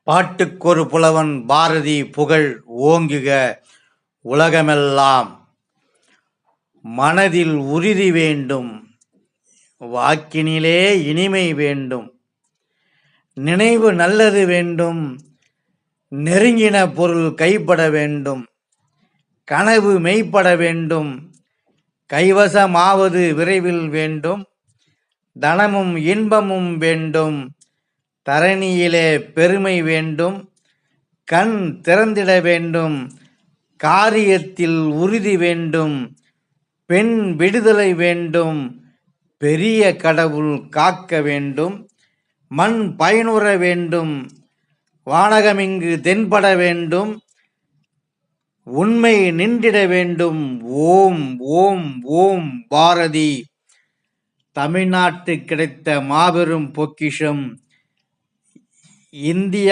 பாட்டுக்கொரு புலவன் பாரதி புகழ் ஓங்குக உலகமெல்லாம். மனதில் உறுதி வேண்டும், வாக்கினிலே இனிமை வேண்டும், நினைவு நல்லது வேண்டும், நெருங்கின பொருள் கைப்பட வேண்டும், கனவு மெய்ப்பட வேண்டும், கைவசமாவது விரைவில் வேண்டும், தனமும் இன்பமும் வேண்டும், தரணியிலே பெருமை வேண்டும், கண் திறந்திட வேண்டும், காரியத்தில் உறுதி வேண்டும், பெண் விடுதலை வேண்டும், பெரிய கடவுள் காக்க வேண்டும், மண் பயனுற வேண்டும், வானகமிங்கு தென்பட வேண்டும், உண்மை நின்றிட வேண்டும். ஓம் ஓம் ஓம் பாரதி. தமிழ்நாட்டு கிடைத்த மாபெரும் பொக்கிஷம். இந்தியா